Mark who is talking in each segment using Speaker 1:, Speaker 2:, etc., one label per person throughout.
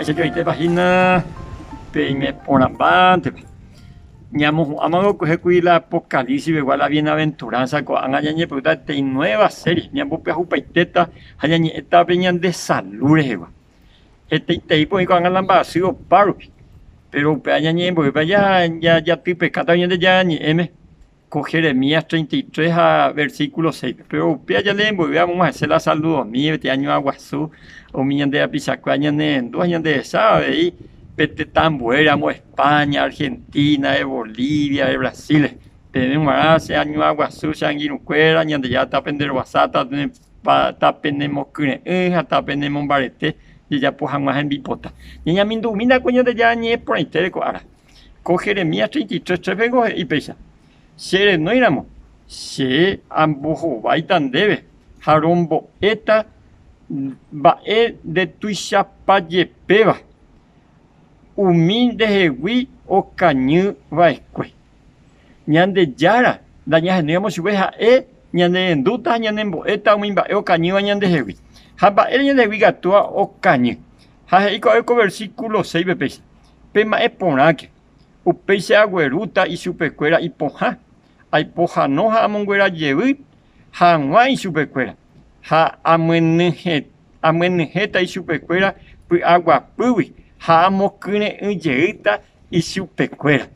Speaker 1: paisa yo ite página peime porambante. Ñamo amago coge cuida apocalipsis igual la bienaventuranza con angañe puta te nueva serie ñambo pe jupaiteta hañe eta peñan de salud igual. Este tipo con angalan vacío paro. Pero pe añe bo ya tipe cada año de ya ni m con Jeremías 33 a versículo 6. Pero pe ya le vamos a hacer la salud mío este año aguazú o miñan de apisacuaña en 2 años de sabe y pete tan buena, España, Argentina, de Bolivia, de Brasil. Tenemos hace años aguazú, sanguinucuera, ñande ya tapender basata, tapenemos cune, tapenemos barete, y ya pues jamás en bipota. Niña mindu, mina coño de ya ni por interés ahora. Con Jeremías 33, 3 vengo y pesa. Sere no éramos, se ambojo baitan debe, jarombo eta, va de tuisha paye peba. Humilde hewi o cañu vaescue. Ñande yara, daña genemos si veja ñande enduta, ñande emboeta, umimba o cañu ñande hewi. Haba ñande hewi gatua o cañu. Haje eco versículo 6 bepes. Pema ponaque. Upeise agüeruta y supercuera y poja. Ay poja no ha amonguera yewi. Hanwa y supercuera. Ha amenejeta y supercuera. Pues agua puwi. Hamo kune unjeita y supercuera.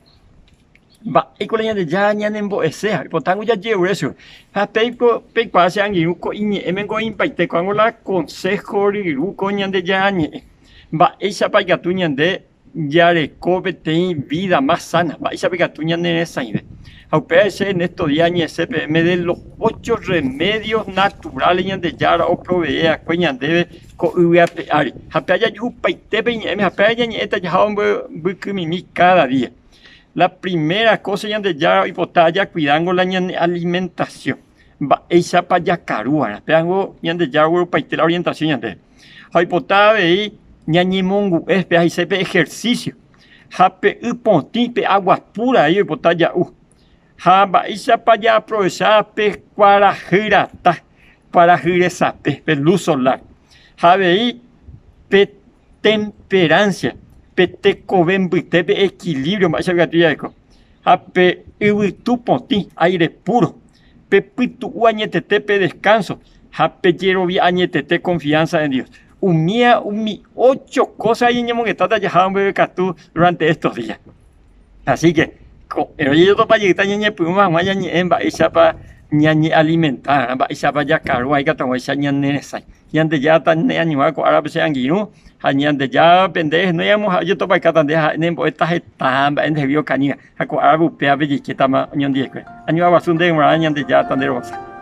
Speaker 1: Va, y con la de ya ñanembo ese, por tanto ya llevo eso. Ha peico hace anguiruco y emengo impaite cuando la consejo riruco ñande ya va, esa pagatuñan de ya recobe ten vida más sana. Va, esa pagatuñan de esa idea. Aunque en estos días ni SPM de los 8 remedios naturales ñande ya o provee cuñan debe ko uapeari. Hapaya yupaite peñeme, hapaya ni esta ya mi cada día. La primera cosa ñande ya hipotaya cuidando la alimentación. Va esa paya carua, peango ñande ya upaite la orientación ñande. Hipotaba y ñañimongu es pe sepe ejercicio. Hape upontipe agua pura ahí hipotaya Haba esa paya aprovechar pe para girata, para giresape, pe luz solar. Habe pe temperancia, pe te pe equilibrio, más gatilla eco. Habe tu ponti, aire puro. Pe pitu uañetete pe descanso. Habe quiero vi añetete confianza en Dios. Umia 8 cosas y ñemo que tata ya bebé catú durante estos días. Así que yo to para llegar ñe puma maya ñe emba esa pa ñañe alimentar ba esa pa ya caro hay que tomar esa ñane esa ñande ya tan ne animal ko árabe se anguino ñande ya pendejo no yamos yo to para cada de nembo esta etamba en de bio caña ko árabe pe abe que tama ñande que año abasunde ñande ya tan de rosa.